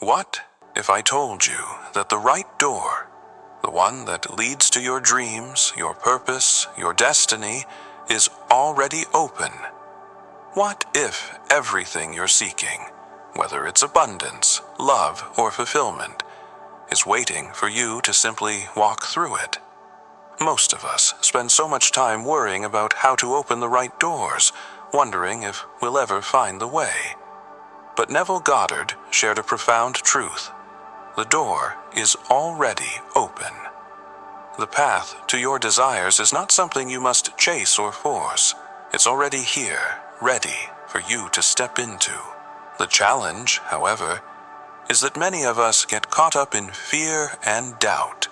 What if I told you that the right door, the one that leads to your dreams, your purpose, your destiny, is already open? What if everything you're seeking, whether it's abundance, love, or fulfillment, is waiting for you to simply walk through it? Most of us spend so much time worrying about how to open the right doors, wondering if we'll ever find the way. But Neville Goddard shared a profound truth. The door is already open. The path to your desires is not something you must chase or force. It's already here, ready for you to step into. The challenge, however, is that many of us get caught up in fear and doubt,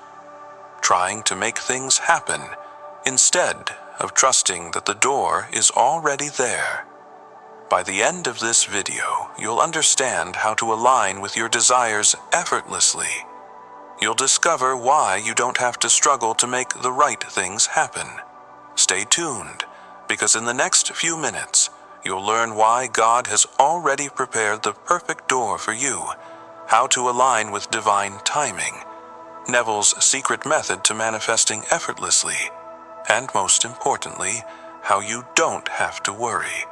trying to make things happen instead of trusting that the door is already there. By the end of this video, you'll understand how to align with your desires effortlessly. You'll discover why you don't have to struggle to make the right things happen. Stay tuned, because in the next few minutes, you'll learn why God has already prepared the perfect door for you, how to align with divine timing, Neville's secret method to manifesting effortlessly, and most importantly, how you don't have to worry,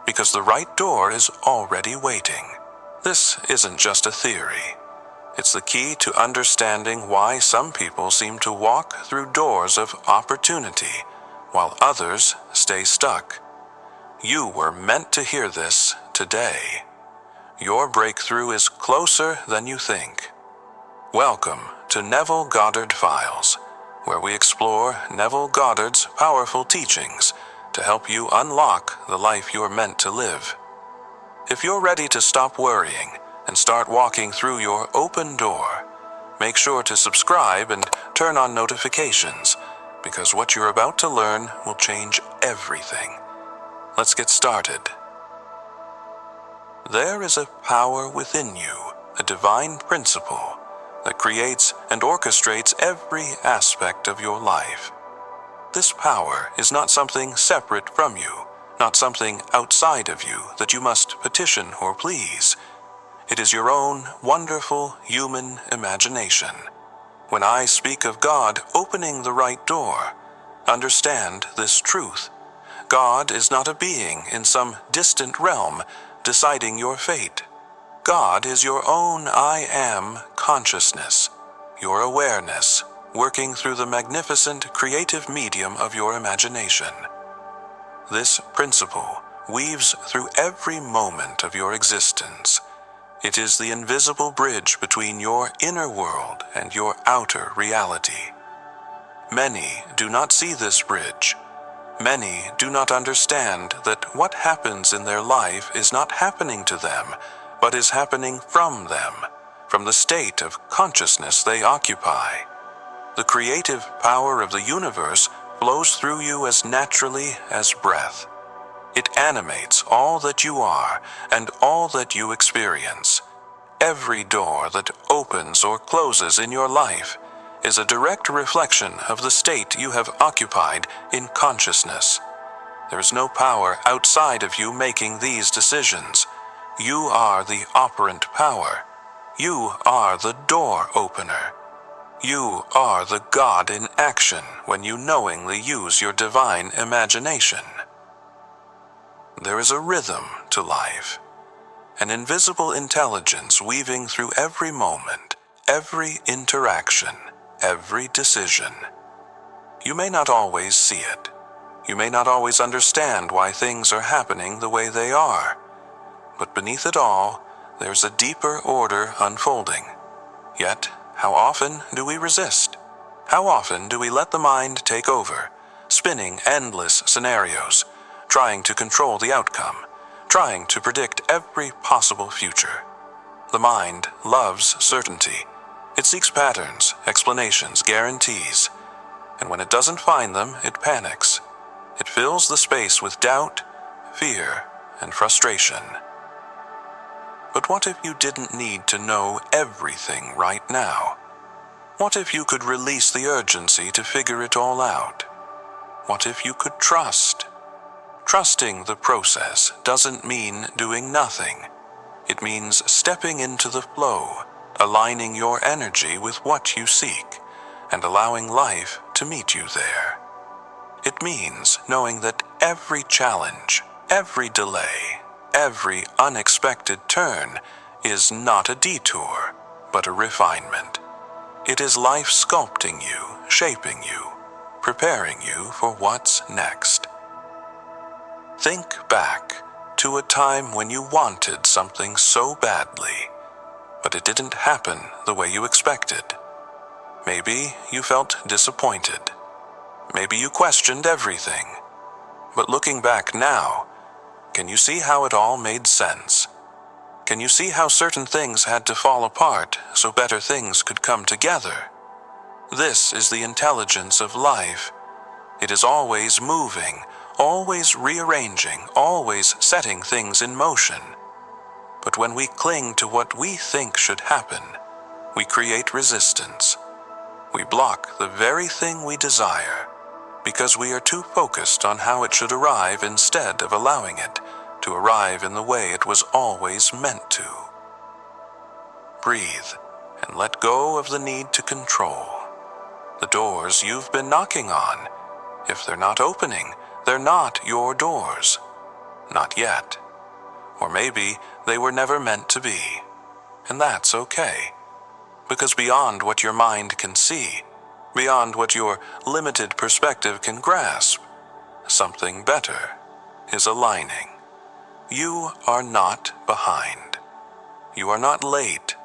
because the right door is already waiting. This isn't just a theory. It's the key to understanding why some people seem to walk through doors of opportunity, while others stay stuck. You were meant to hear this today. Your breakthrough is closer than you think. Welcome to Neville Goddard Files, where we explore Neville Goddard's powerful teachings to help you unlock the life you're meant to live. If you're ready to stop worrying and start walking through your open door, make sure to subscribe and turn on notifications, because what you're about to learn will change everything. Let's get started. There is a power within you, a divine principle that creates and orchestrates every aspect of your life. This power is not something separate from you, not something outside of you that you must petition or please. It is your own wonderful human imagination. When I speak of God opening the right door, understand this truth. God is not a being in some distant realm deciding your fate. God is your own I Am consciousness, your awareness, working through the magnificent creative medium of your imagination. This principle weaves through every moment of your existence. It is the invisible bridge between your inner world and your outer reality. Many do not see this bridge. Many do not understand that what happens in their life is not happening to them, but is happening from them, from the state of consciousness they occupy. The creative power of the universe flows through you as naturally as breath. It animates all that you are and all that you experience. Every door that opens or closes in your life is a direct reflection of the state you have occupied in consciousness. There is no power outside of you making these decisions. You are the operant power. You are the door opener. You are the God in action when you knowingly use your divine imagination. There is a rhythm to life, an invisible intelligence weaving through every moment, every interaction, every decision. You may not always see it. You may not always understand why things are happening the way they are. But beneath it all, there's a deeper order unfolding. Yet, how often do we resist? How often do we let the mind take over, spinning endless scenarios, trying to control the outcome, trying to predict every possible future? The mind loves certainty. It seeks patterns, explanations, guarantees. And when it doesn't find them, it panics. It fills the space with doubt, fear, and frustration. But what if you didn't need to know everything right now? What if you could release the urgency to figure it all out? What if you could trust? Trusting the process doesn't mean doing nothing. It means stepping into the flow, aligning your energy with what you seek, and allowing life to meet you there. It means knowing that every challenge, every delay, every unexpected turn is not a detour, but a refinement. It is life sculpting you, shaping you, preparing you for what's next. Think back to a time when you wanted something so badly, but it didn't happen the way you expected. Maybe you felt disappointed. Maybe you questioned everything. But looking back now, can you see how it all made sense? Can you see how certain things had to fall apart so better things could come together? This is the intelligence of life. It is always moving, always rearranging, always setting things in motion. But when we cling to what we think should happen, we create resistance. We block the very thing we desire because we are too focused on how it should arrive instead of allowing it to arrive in the way it was always meant to. Breathe and let go of the need to control. The doors you've been knocking on, if they're not opening, they're not your doors. Not yet. Or maybe they were never meant to be. And that's okay. Because beyond what your mind can see, beyond what your limited perspective can grasp, something better is aligning. You are not behind. You are not late.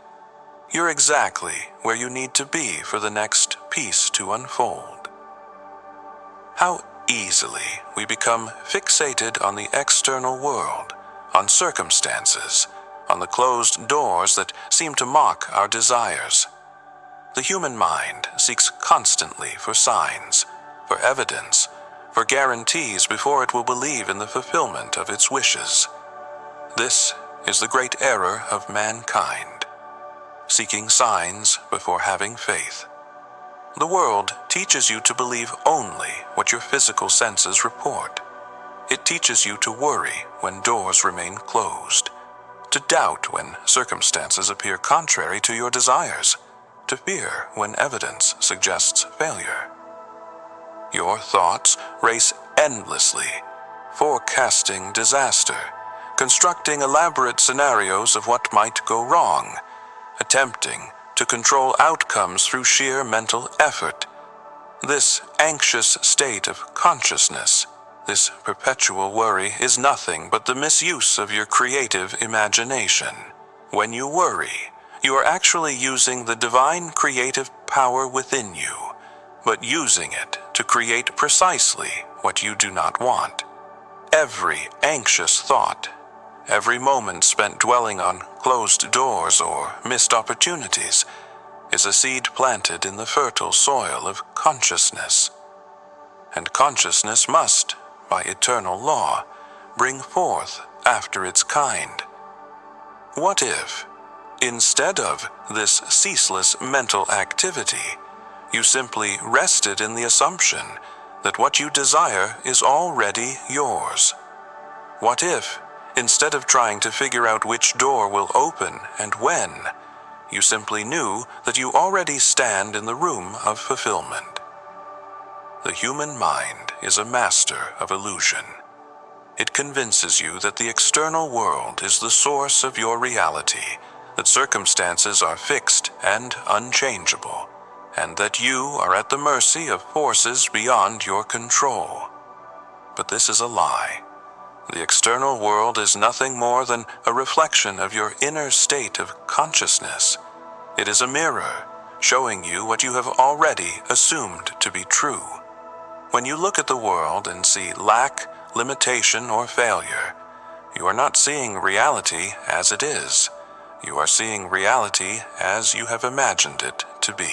You're exactly where you need to be for the next piece to unfold. How easily we become fixated on the external world, on circumstances, on the closed doors that seem to mock our desires. The human mind seeks constantly for signs, for evidence, for guarantees before it will believe in the fulfillment of its wishes. This is the great error of mankind, seeking signs before having faith. The world teaches you to believe only what your physical senses report. It teaches you to worry when doors remain closed, to doubt when circumstances appear contrary to your desires, to fear when evidence suggests failure. Your thoughts race endlessly, forecasting disaster, constructing elaborate scenarios of what might go wrong, attempting to control outcomes through sheer mental effort. This anxious state of consciousness, this perpetual worry, is nothing but the misuse of your creative imagination. When you worry, you are actually using the divine creative power within you, but using it to create precisely what you do not want. Every anxious thought, every moment spent dwelling on closed doors or missed opportunities, is a seed planted in the fertile soil of consciousness. And consciousness must, by eternal law, bring forth after its kind. What if, instead of this ceaseless mental activity, you simply rested in the assumption that what you desire is already yours? What if, instead of trying to figure out which door will open and when, you simply knew that you already stand in the room of fulfillment? The human mind is a master of illusion. It convinces you that the external world is the source of your reality, that circumstances are fixed and unchangeable, and that you are at the mercy of forces beyond your control. But this is a lie. The external world is nothing more than a reflection of your inner state of consciousness. It is a mirror, showing you what you have already assumed to be true. When you look at the world and see lack, limitation, or failure, you are not seeing reality as it is. You are seeing reality as you have imagined it to be.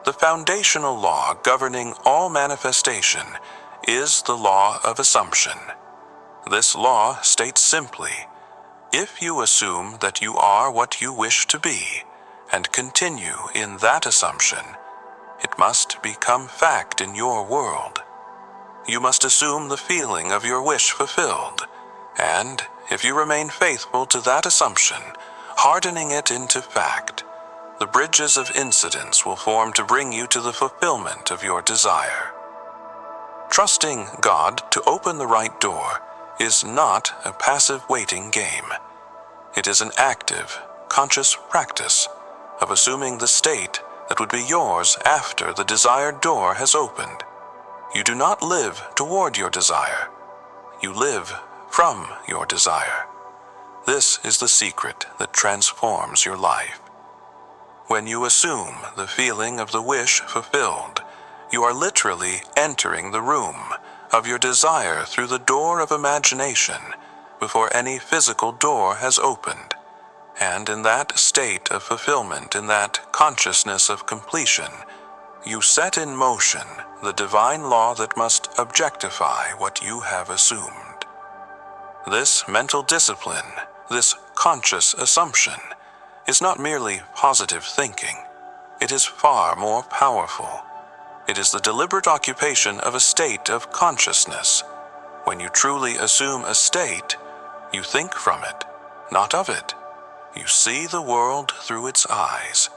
The foundational law governing all manifestation is the law of assumption. This law states simply, if you assume that you are what you wish to be, and continue in that assumption, it must become fact in your world. You must assume the feeling of your wish fulfilled, and if you remain faithful to that assumption, hardening it into fact, the bridges of incidents will form to bring you to the fulfillment of your desire. Trusting God to open the right door is not a passive waiting game. It is an active, conscious practice of assuming the state that would be yours after the desired door has opened. You do not live toward your desire. You live from your desire. This is the secret that transforms your life. When you assume the feeling of the wish fulfilled, you are literally entering the room of your desire through the door of imagination before any physical door has opened. And in that state of fulfillment, in that consciousness of completion, you set in motion the divine law that must objectify what you have assumed. This mental discipline, this conscious assumption, is not merely positive thinking. It is far more powerful. It is the deliberate occupation of a state of consciousness. When you truly assume a state, you think from it, not of it. You see the world through its eyes.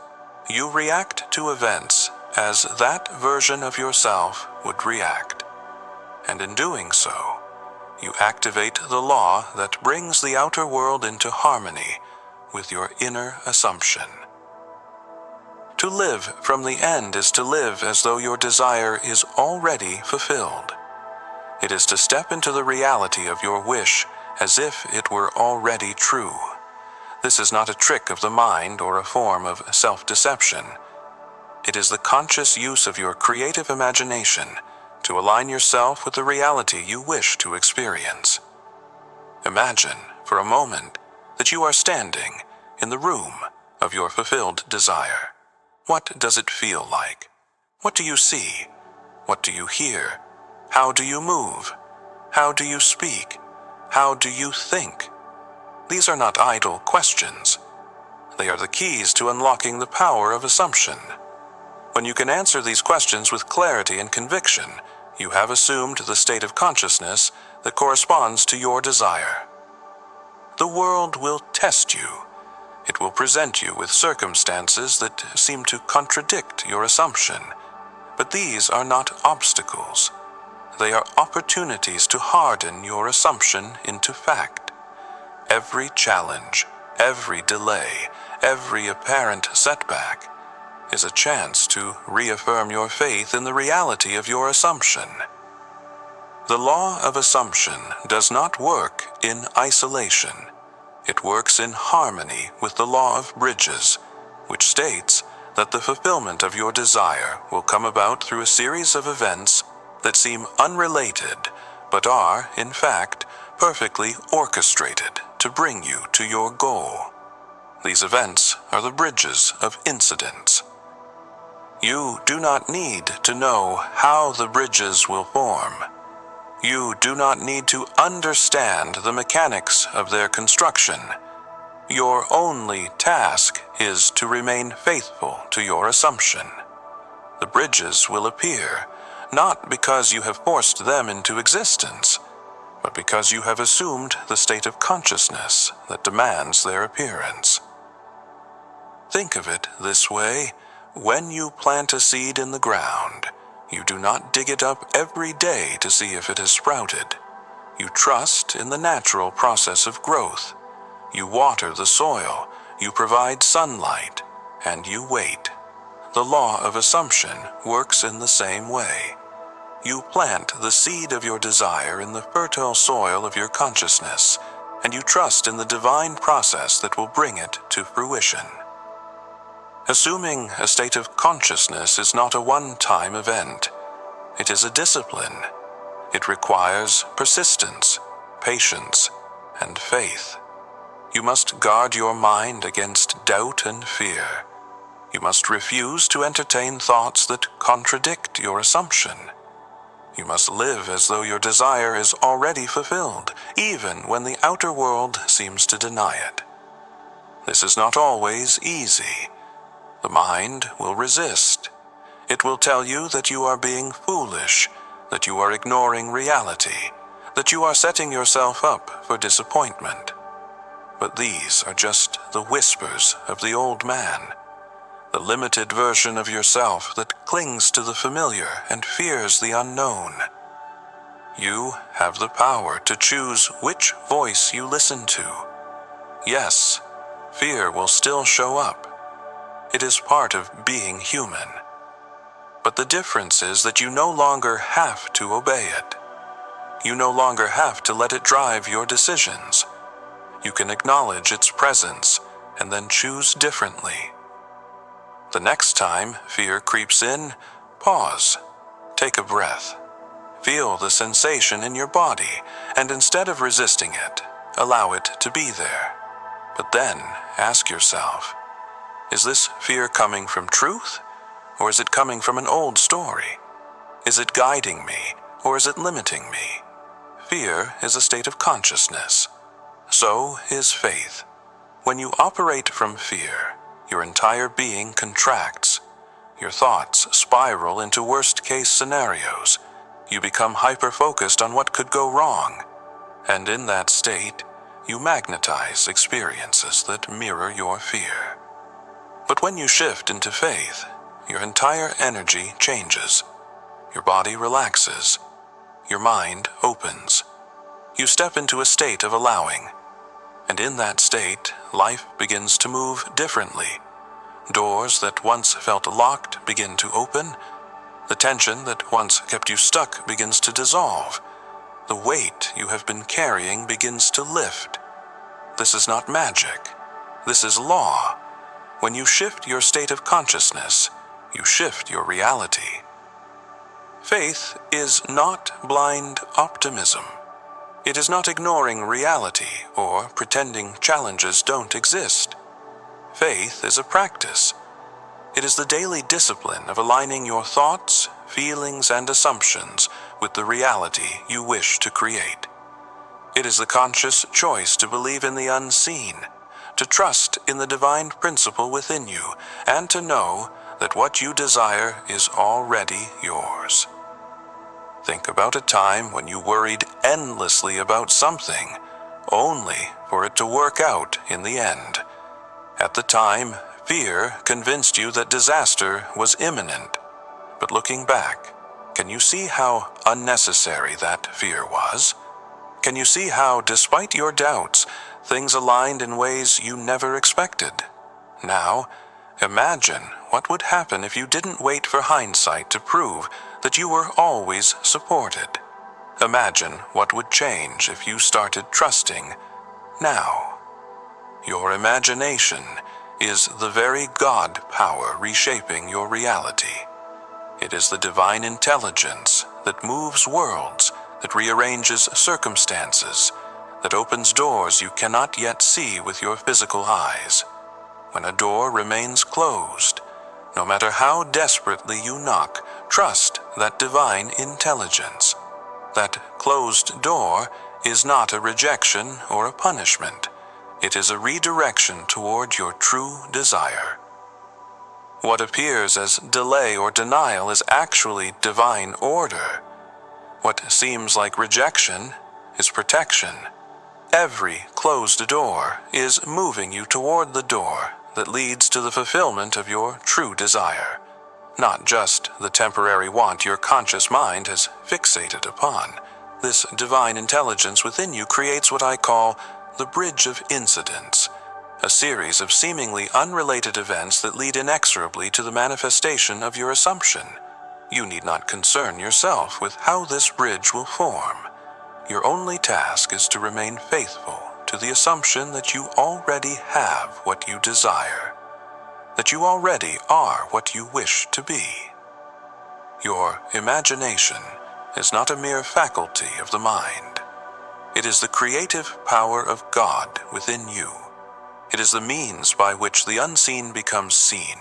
You react to events as that version of yourself would react. And in doing so, you activate the law that brings the outer world into harmony with your inner assumption. To live from the end is to live as though your desire is already fulfilled. It is to step into the reality of your wish as if it were already true. This is not a trick of the mind or a form of self-deception. It is the conscious use of your creative imagination to align yourself with the reality you wish to experience. Imagine, for a moment, that you are standing in the room of your fulfilled desire. What does it feel like? What do you see? What do you hear? How do you move? How do you speak? How do you think? These are not idle questions. They are the keys to unlocking the power of assumption. When you can answer these questions with clarity and conviction, you have assumed the state of consciousness that corresponds to your desire. The world will test you. It will present you with circumstances that seem to contradict your assumption. But these are not obstacles. They are opportunities to harden your assumption into fact. Every challenge, every delay, every apparent setback is a chance to reaffirm your faith in the reality of your assumption. The law of assumption does not work in isolation. It works in harmony with the law of bridges, which states that the fulfillment of your desire will come about through a series of events that seem unrelated, but are, in fact, perfectly orchestrated to bring you to your goal. These events are the bridges of incidents. You do not need to know how the bridges will form. You do not need to understand the mechanics of their construction. Your only task is to remain faithful to your assumption. The bridges will appear, not because you have forced them into existence, but because you have assumed the state of consciousness that demands their appearance. Think of it this way: when you plant a seed in the ground, you do not dig it up every day to see if it has sprouted. You trust in the natural process of growth. You water the soil, you provide sunlight, and you wait. The law of assumption works in the same way. You plant the seed of your desire in the fertile soil of your consciousness, and you trust in the divine process that will bring it to fruition. Assuming a state of consciousness is not a one-time event. It is a discipline. It requires persistence, patience, and faith. You must guard your mind against doubt and fear. You must refuse to entertain thoughts that contradict your assumption. You must live as though your desire is already fulfilled, even when the outer world seems to deny it. This is not always easy. The mind will resist. It will tell you that you are being foolish, that you are ignoring reality, that you are setting yourself up for disappointment. But these are just the whispers of the old man, the limited version of yourself that clings to the familiar and fears the unknown. You have the power to choose which voice you listen to. Yes, fear will still show up. It is part of being human. But the difference is that you no longer have to obey it. You no longer have to let it drive your decisions. You can acknowledge its presence and then choose differently. The next time fear creeps in, pause, take a breath. Feel the sensation in your body, and instead of resisting it, allow it to be there. But then ask yourself, is this fear coming from truth, or is it coming from an old story? Is it guiding me, or is it limiting me? Fear is a state of consciousness. So is faith. When you operate from fear, your entire being contracts. Your thoughts spiral into worst-case scenarios. You become hyper-focused on what could go wrong. And in that state, you magnetize experiences that mirror your fear. But when you shift into faith, your entire energy changes. Your body relaxes. Your mind opens. You step into a state of allowing. And in that state, life begins to move differently. Doors that once felt locked begin to open. The tension that once kept you stuck begins to dissolve. The weight you have been carrying begins to lift. This is not magic. This is law. When you shift your state of consciousness, you shift your reality. Faith is not blind optimism. It is not ignoring reality or pretending challenges don't exist. Faith is a practice. It is the daily discipline of aligning your thoughts, feelings, and assumptions with the reality you wish to create. It is the conscious choice to believe in the unseen, to trust in the divine principle within you, and to know that what you desire is already yours. Think about a time when you worried endlessly about something, only for it to work out in the end. At the time, fear convinced you that disaster was imminent. But looking back, can you see how unnecessary that fear was? Can you see how, despite your doubts, things aligned in ways you never expected? Now, imagine what would happen if you didn't wait for hindsight to prove that you were always supported. Imagine what would change if you started trusting now. Your imagination is the very God power reshaping your reality. It is the divine intelligence that moves worlds, that rearranges circumstances, that opens doors you cannot yet see with your physical eyes. When a door remains closed, no matter how desperately you knock, trust that divine intelligence. That closed door is not a rejection or a punishment. It is a redirection toward your true desire. What appears as delay or denial is actually divine order. What seems like rejection is protection. Every closed door is moving you toward the door that leads to the fulfillment of your true desire, not just the temporary want your conscious mind has fixated upon. This divine intelligence within you creates what I call the bridge of incidents, a series of seemingly unrelated events that lead inexorably to the manifestation of your assumption. You need not concern yourself with how this bridge will form. Your only task is to remain faithful to the assumption that you already have what you desire, that you already are what you wish to be. Your imagination is not a mere faculty of the mind. It is the creative power of God within you. It is the means by which the unseen becomes seen,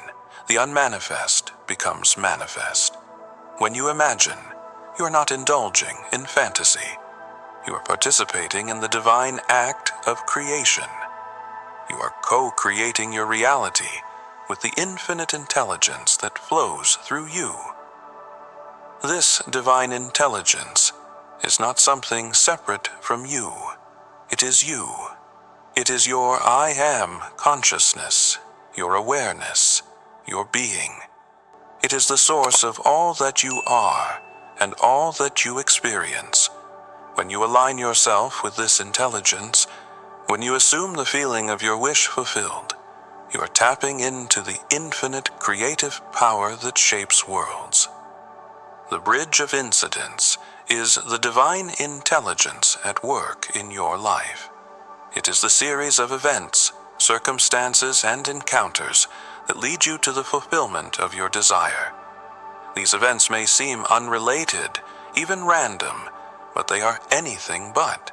the unmanifest becomes manifest. When you imagine, you are not indulging in fantasy. You are participating in the divine act of creation. You are co-creating your reality with the infinite intelligence that flows through you. This divine intelligence is not something separate from you. It is you. It is your I am consciousness, your awareness, your being. It is the source of all that you are and all that you experience. When you align yourself with this intelligence, when you assume the feeling of your wish fulfilled, you are tapping into the infinite creative power that shapes worlds. The bridge of incidents is the divine intelligence at work in your life. It is the series of events, circumstances, and encounters that lead you to the fulfillment of your desire. These events may seem unrelated, even random, but they are anything but.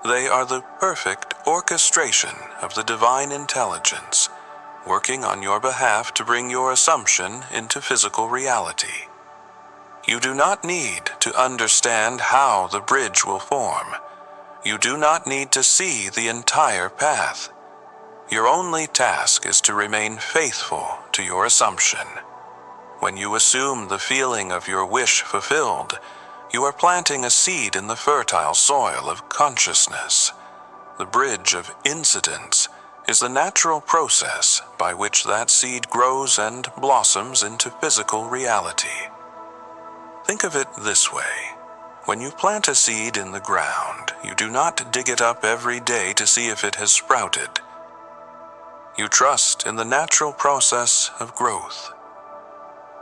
They are the perfect orchestration of the divine intelligence, working on your behalf to bring your assumption into physical reality. You do not need to understand how the bridge will form. You do not need to see the entire path. Your only task is to remain faithful to your assumption. When you assume the feeling of your wish fulfilled, you are planting a seed in the fertile soil of consciousness. The bridge of incidents is the natural process by which that seed grows and blossoms into physical reality. Think of it this way. When you plant a seed in the ground, you do not dig it up every day to see if it has sprouted. You trust in the natural process of growth.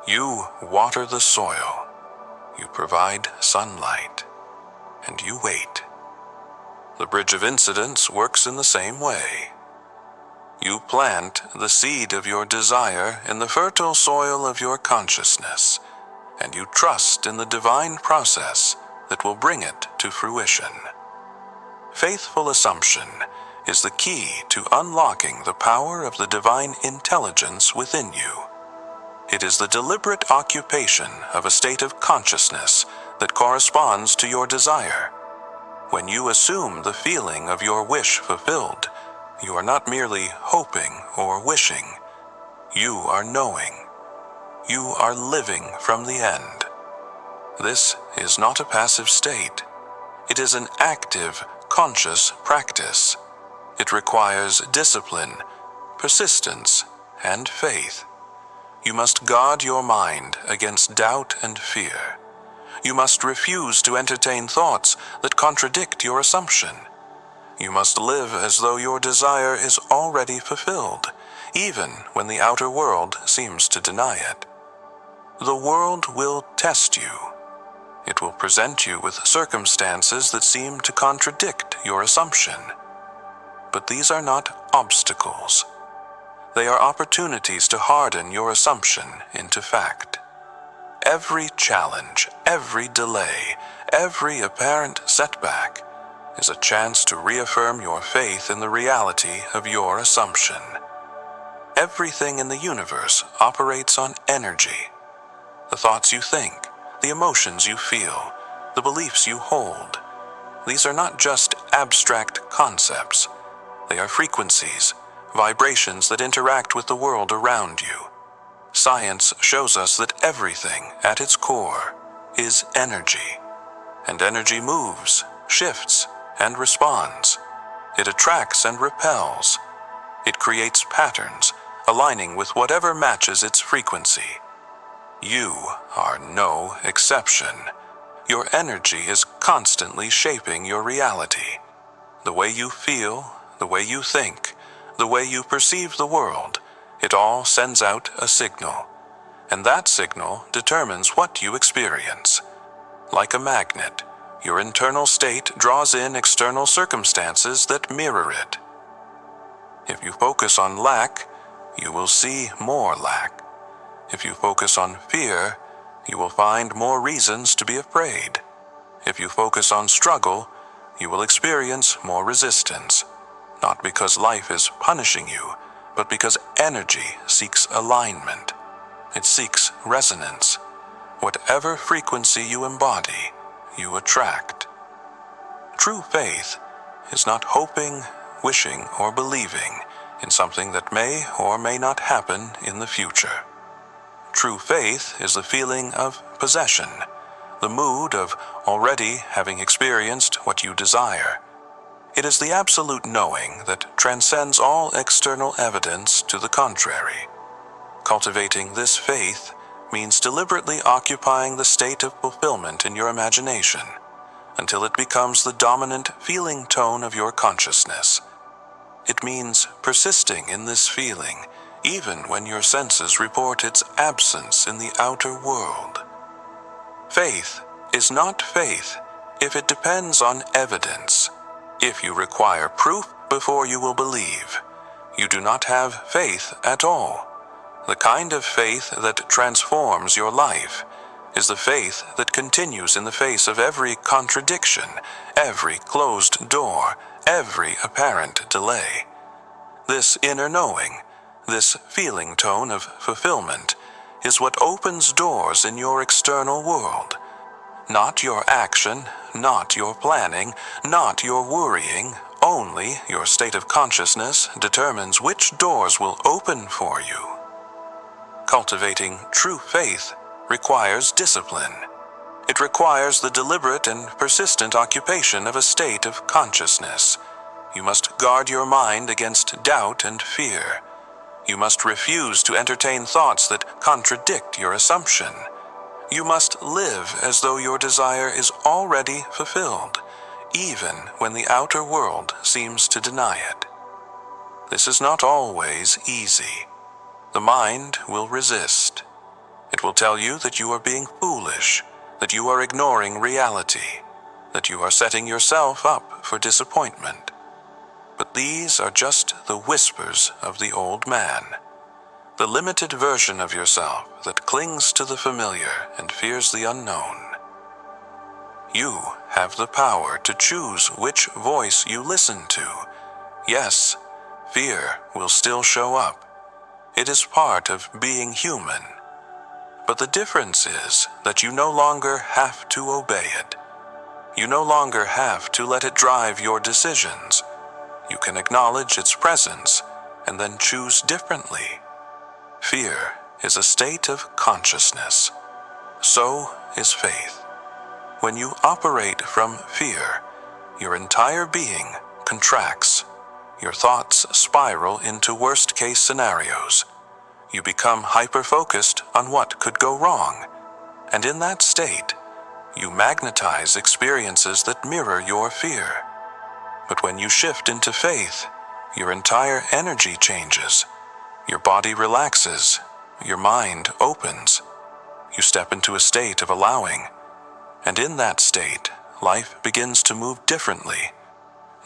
You water the soil, you provide sunlight, and you wait. The bridge of incidents works in the same way. You plant the seed of your desire in the fertile soil of your consciousness, and you trust in the divine process that will bring it to fruition. Faithful assumption is the key to unlocking the power of the divine intelligence within you. It is the deliberate occupation of a state of consciousness that corresponds to your desire. When you assume the feeling of your wish fulfilled, you are not merely hoping or wishing. You are knowing. You are living from the end. This is not a passive state. It is an active, conscious practice. It requires discipline, persistence, and faith. You must guard your mind against doubt and fear. You must refuse to entertain thoughts that contradict your assumption. You must live as though your desire is already fulfilled, even when the outer world seems to deny it. The world will test you. It will present you with circumstances that seem to contradict your assumption. But these are not obstacles. They are opportunities to harden your assumption into fact. Every challenge, every delay, every apparent setback is a chance to reaffirm your faith in the reality of your assumption. Everything in the universe operates on energy. The thoughts you think, the emotions you feel, the beliefs you hold. These are not just abstract concepts. They are frequencies, vibrations that interact with the world around you. Science shows us that everything at its core is energy, and energy moves, shifts, and responds. It attracts and repels. It creates patterns, aligning with whatever matches its frequency. You are no exception. Your energy is constantly shaping your reality. The way you feel, the way you think, the way you perceive the world, it all sends out a signal, and that signal determines what you experience. Like a magnet, your internal state draws in external circumstances that mirror it. If you focus on lack, you will see more lack. If you focus on fear, you will find more reasons to be afraid. If you focus on struggle, you will experience more resistance. Not because life is punishing you, but because energy seeks alignment. It seeks resonance. Whatever frequency you embody, you attract. True faith is not hoping, wishing, or believing in something that may or may not happen in the future. True faith is the feeling of possession, the mood of already having experienced what you desire. It is the absolute knowing that transcends all external evidence to the contrary. Cultivating this faith means deliberately occupying the state of fulfillment in your imagination until it becomes the dominant feeling tone of your consciousness. It means persisting in this feeling even when your senses report its absence in the outer world. Faith is not faith if it depends on evidence. If you require proof before you will believe, you do not have faith at all. The kind of faith that transforms your life is the faith that continues in the face of every contradiction, every closed door, every apparent delay. This inner knowing, this feeling tone of fulfillment, is what opens doors in your external world. Not your action, not your planning, not your worrying, only your state of consciousness determines which doors will open for you. Cultivating true faith requires discipline. It requires the deliberate and persistent occupation of a state of consciousness. You must guard your mind against doubt and fear. You must refuse to entertain thoughts that contradict your assumption. You must live as though your desire is already fulfilled, even when the outer world seems to deny it. This is not always easy. The mind will resist. It will tell you that you are being foolish, that you are ignoring reality, that you are setting yourself up for disappointment. But these are just the whispers of the old man, the limited version of yourself that clings to the familiar and fears the unknown. You have the power to choose which voice you listen to. Yes, fear will still show up. It is part of being human. But the difference is that you no longer have to obey it. You no longer have to let it drive your decisions. You can acknowledge its presence and then choose differently. Fear is a state of consciousness. So is faith. When you operate from fear, your entire being contracts. Your thoughts spiral into worst-case scenarios. You become hyper-focused on what could go wrong. And in that state, you magnetize experiences that mirror your fear. But when you shift into faith, your entire energy changes. Your body relaxes. Your mind opens. You step into a state of allowing. And in that state, life begins to move differently.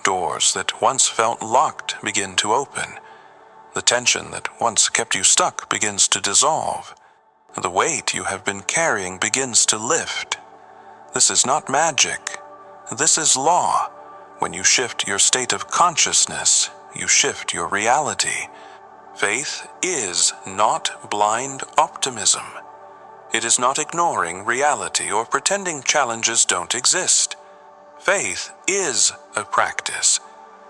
Doors that once felt locked begin to open. The tension that once kept you stuck begins to dissolve. The weight you have been carrying begins to lift. This is not magic. This is law. When you shift your state of consciousness, you shift your reality. Faith is not blind optimism. It is not ignoring reality or pretending challenges don't exist. Faith is a practice.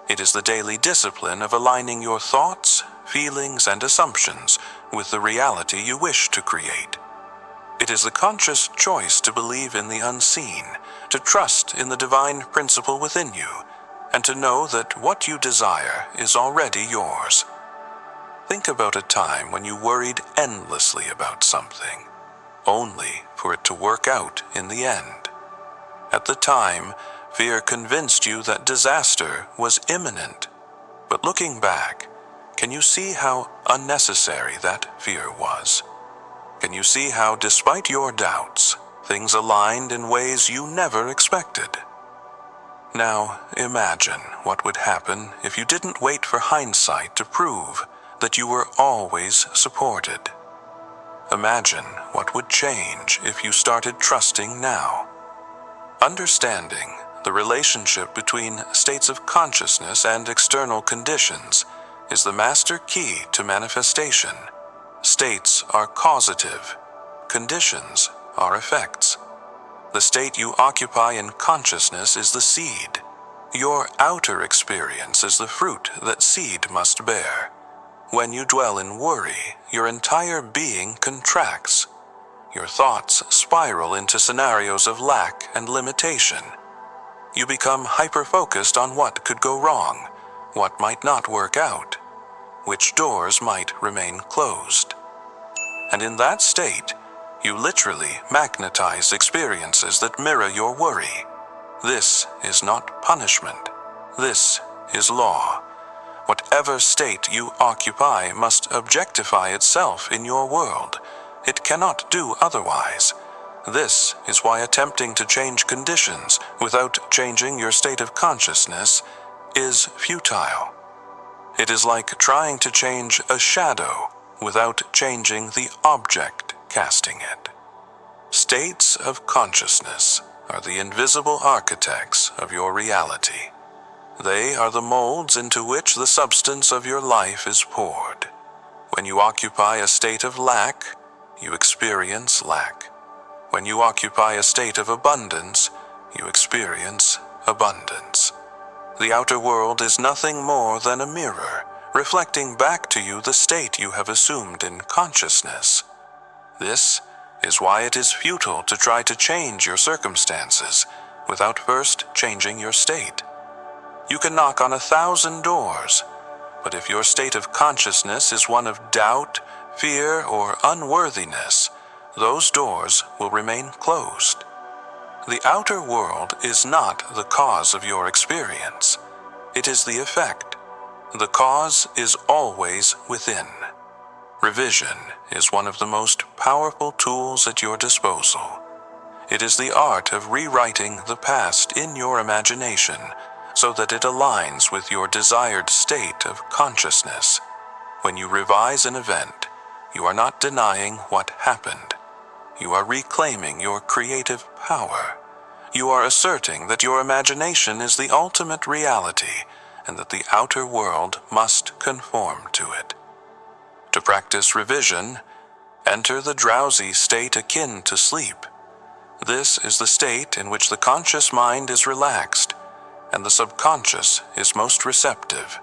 It is the daily discipline of aligning your thoughts, feelings, and assumptions with the reality you wish to create. It is the conscious choice to believe in the unseen, to trust in the divine principle within you, and to know that what you desire is already yours. Think about a time when you worried endlessly about something, only for it to work out in the end. At the time, fear convinced you that disaster was imminent. But looking back, can you see how unnecessary that fear was? Can you see how, despite your doubts, things aligned in ways you never expected? Now, imagine what would happen if you didn't wait for hindsight to prove that you were always supported. Imagine what would change if you started trusting now. Understanding the relationship between states of consciousness and external conditions is the master key to manifestation. States are causative. Conditions are effects. The state you occupy in consciousness is the seed. Your outer experience is the fruit that seed must bear. When you dwell in worry, your entire being contracts. your thoughts spiral into scenarios of lack and limitation. You become hyper-focused on what could go wrong, what might not work out, which doors might remain closed. And in that state, you literally magnetize experiences that mirror your worry. This is not punishment. This is law. Whatever state you occupy must objectify itself in your world. It cannot do otherwise. This is why attempting to change conditions without changing your state of consciousness is futile. It is like trying to change a shadow without changing the object casting it. States of consciousness are the invisible architects of your reality. They are the molds into which the substance of your life is poured. When you occupy a state of lack, you experience lack. When you occupy a state of abundance, you experience abundance. The outer world is nothing more than a mirror, reflecting back to you the state you have assumed in consciousness. This is why it is futile to try to change your circumstances without first changing your state. You can knock on 1,000 doors, but if your state of consciousness is one of doubt, fear, or unworthiness, those doors will remain closed. The outer world is not the cause of your experience. It is the effect. The cause is always within. Revision is one of the most powerful tools at your disposal. It is the art of rewriting the past in your imagination so that it aligns with your desired state of consciousness. When you revise an event, you are not denying what happened. You are reclaiming your creative power. You are asserting that your imagination is the ultimate reality and that the outer world must conform to it. To practice revision, enter the drowsy state akin to sleep. This is the state in which the conscious mind is relaxed and the subconscious is most receptive.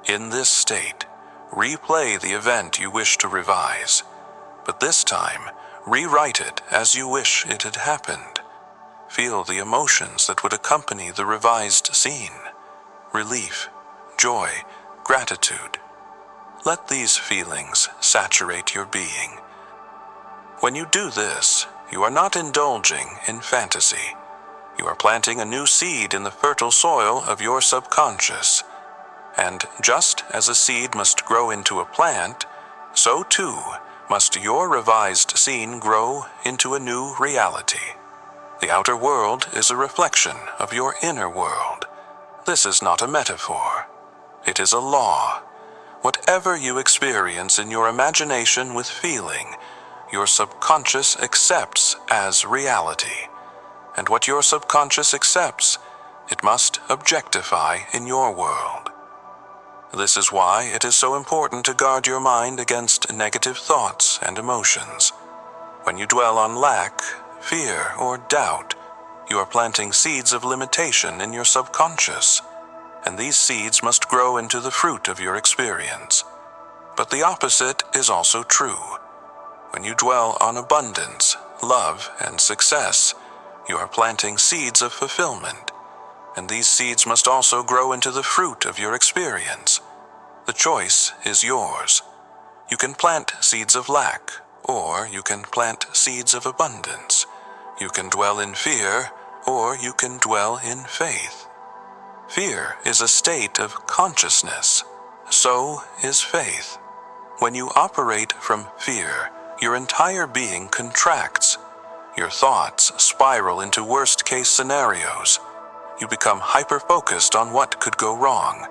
In this state, replay the event you wish to revise, but this time, rewrite it as you wish it had happened. Feel the emotions that would accompany the revised scene: relief, joy, gratitude. Let these feelings saturate your being. When you do this, you are not indulging in fantasy. You are planting a new seed in the fertile soil of your subconscious. And just as a seed must grow into a plant, so too must your revised scene grow into a new reality. The outer world is a reflection of your inner world. This is not a metaphor. It is a law. Whatever you experience in your imagination with feeling, your subconscious accepts as reality. And what your subconscious accepts, it must objectify in your world. This is why it is so important to guard your mind against negative thoughts and emotions. When you dwell on lack, fear, or doubt, you are planting seeds of limitation in your subconscious, and these seeds must grow into the fruit of your experience. But the opposite is also true. When you dwell on abundance, love, and success, you are planting seeds of fulfillment, and these seeds must also grow into the fruit of your experience. The choice is yours. You can plant seeds of lack, or you can plant seeds of abundance. You can dwell in fear, or you can dwell in faith. Fear is a state of consciousness. So is faith. When you operate from fear, your entire being contracts. Your thoughts spiral into worst-case scenarios. You become hyper-focused on what could go wrong.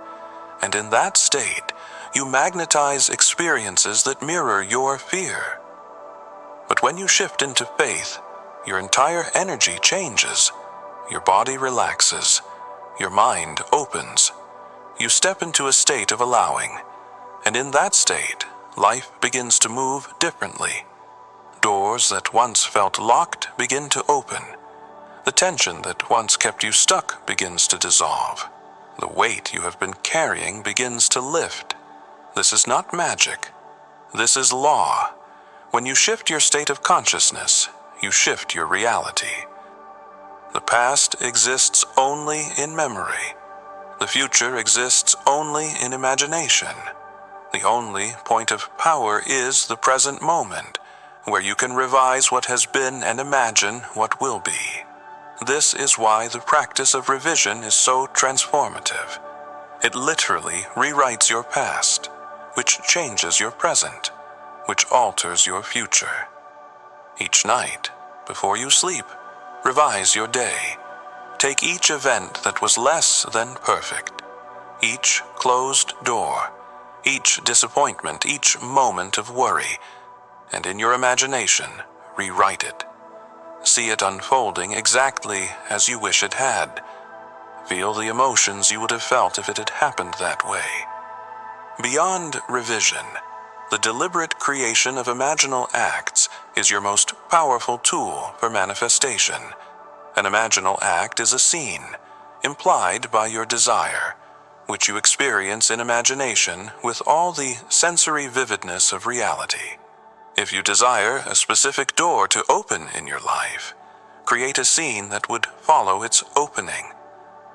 And in that state, you magnetize experiences that mirror your fear. But when you shift into faith, your entire energy changes. Your body relaxes. Your mind opens. You step into a state of allowing. And in that state, life begins to move differently. Doors that once felt locked begin to open. The tension that once kept you stuck begins to dissolve. The weight you have been carrying begins to lift. This is not magic. This is law. When you shift your state of consciousness, you shift your reality. The past exists only in memory. The future exists only in imagination. The only point of power is the present moment, where you can revise what has been and imagine what will be. This is why the practice of revision is so transformative. It literally rewrites your past, which changes your present, which alters your future. Each night, before you sleep, revise your day. Take each event that was less than perfect, each closed door, each disappointment, each moment of worry, and in your imagination, rewrite it. See it unfolding exactly as you wish it had. Feel the emotions you would have felt if it had happened that way. Beyond revision, the deliberate creation of imaginal acts is your most powerful tool for manifestation. An imaginal act is a scene, implied by your desire, which you experience in imagination with all the sensory vividness of reality. If you desire a specific door to open in your life, create a scene that would follow its opening.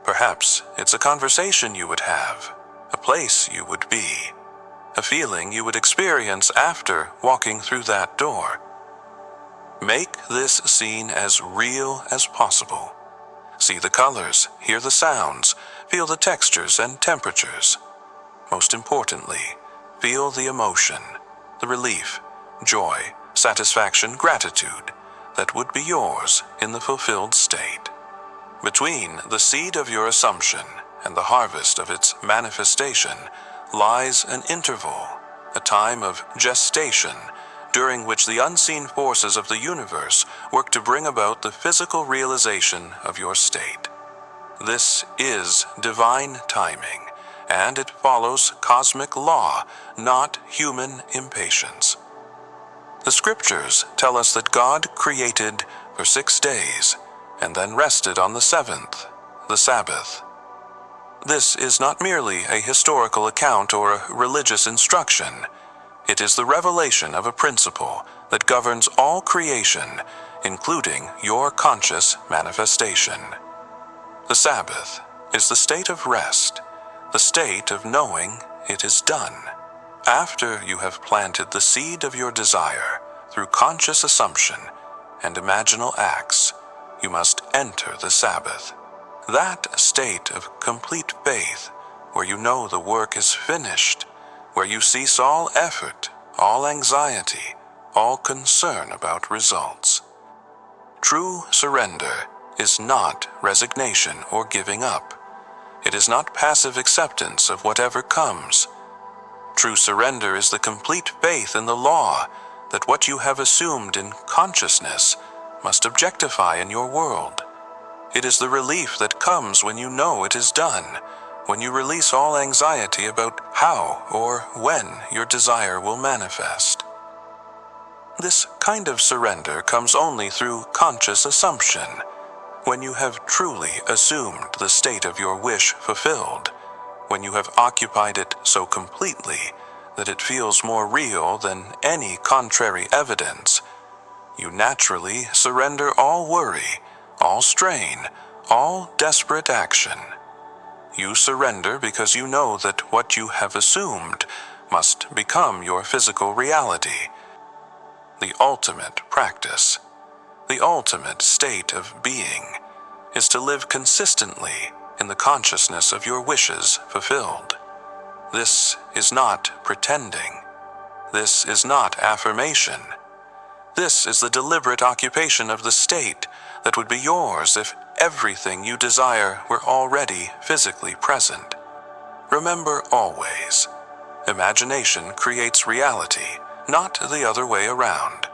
Perhaps it's a conversation you would have, a place you would be, a feeling you would experience after walking through that door. Make this scene as real as possible. See the colors, hear the sounds, feel the textures and temperatures. Most importantly, feel the emotion, the relief, joy, satisfaction, gratitude that would be yours in the fulfilled state. Between the seed of your assumption and the harvest of its manifestation lies an interval, a time of gestation, during which the unseen forces of the universe work to bring about the physical realization of your state. This is divine timing, and it follows cosmic law, not human impatience. The scriptures tell us that God created for 6 days and then rested on the seventh, the Sabbath. This is not merely a historical account or a religious instruction. It is the revelation of a principle that governs all creation, including your conscious manifestation. The Sabbath is the state of rest, the state of knowing it is done. After you have planted the seed of your desire through conscious assumption and imaginal acts, you must enter the Sabbath. That state of complete faith, where you know the work is finished, where you cease all effort, all anxiety, all concern about results. True surrender is not resignation or giving up. It is not passive acceptance of whatever comes. True surrender is the complete faith in the law that what you have assumed in consciousness must objectify in your world. It is the relief that comes when you know it is done, when you release all anxiety about how or when your desire will manifest. This kind of surrender comes only through conscious assumption, when you have truly assumed the state of your wish fulfilled, when you have occupied it so completely that it feels more real than any contrary evidence. You naturally surrender all worry, all strain, all desperate action. You surrender because you know that what you have assumed must become your physical reality. The ultimate practice, the ultimate state of being, is to live consistently in the consciousness of your wishes fulfilled. This is not pretending. This is not affirmation. This is the deliberate occupation of the state that would be yours if everything you desire were already physically present. Remember always, imagination creates reality, not the other way around.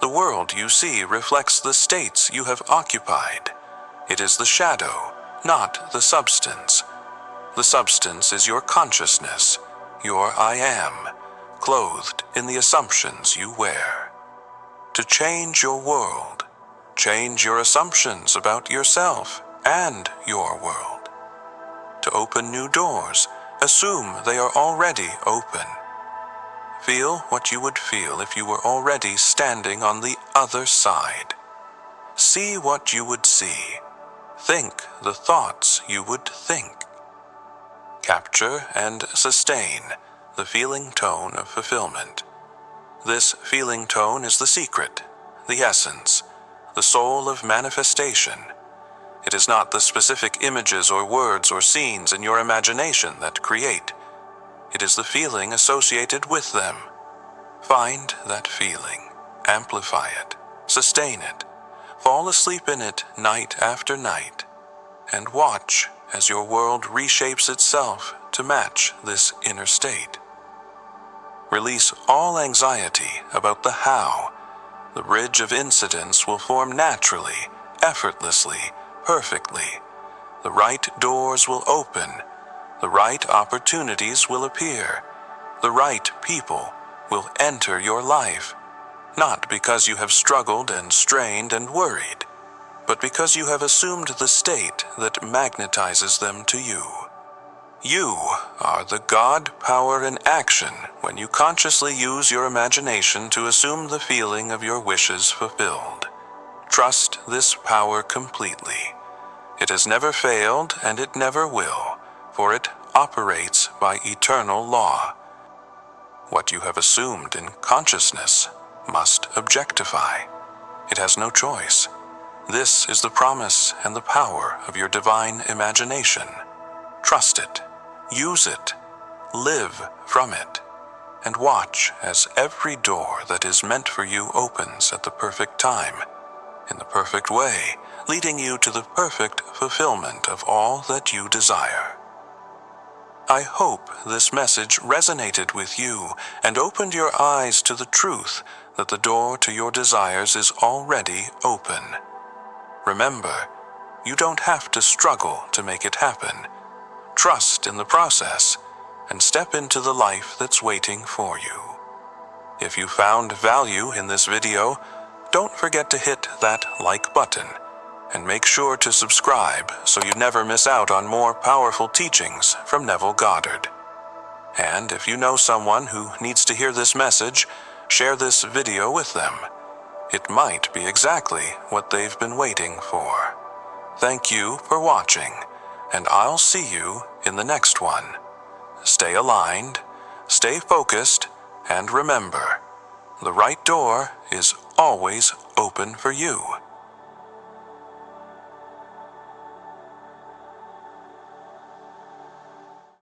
The world you see reflects the states you have occupied. It is the shadow, not the substance. The substance is your consciousness, your I am, clothed in the assumptions you wear. To change your world, change your assumptions about yourself and your world. To open new doors, assume they are already open. Feel what you would feel if you were already standing on the other side. See what you would see. Think the thoughts you would think. Capture and sustain the feeling tone of fulfillment. This feeling tone is the secret, the essence, the soul of manifestation. It is not the specific images or words or scenes in your imagination that create. It is the feeling associated with them. Find that feeling, amplify it, sustain it, fall asleep in it night after night, and watch as your world reshapes itself to match this inner state. Release all anxiety about the how. The bridge of incidents will form naturally, effortlessly, perfectly. The right doors will open. The right opportunities will appear. The right people will enter your life, not because you have struggled and strained and worried, but because you have assumed the state that magnetizes them to you. You are the God power in action when you consciously use your imagination to assume the feeling of your wishes fulfilled. Trust this power completely. It has never failed and it never will, for it operates by eternal law. What you have assumed in consciousness must objectify. It has no choice. This is the promise and the power of your divine imagination. Trust it, use it, live from it, and watch as every door that is meant for you opens at the perfect time, in the perfect way, leading you to the perfect fulfillment of all that you desire. I hope this message resonated with you and opened your eyes to the truth that the door to your desires is already open. Remember, you don't have to struggle to make it happen. Trust in the process and step into the life that's waiting for you. If you found value in this video, don't forget to hit that like button and make sure to subscribe so you never miss out on more powerful teachings from Neville Goddard. And if you know someone who needs to hear this message, share this video with them. It might be exactly what they've been waiting for. Thank you for watching, and I'll see you in the next one. Stay aligned, stay focused, and remember, the right door is always open for you.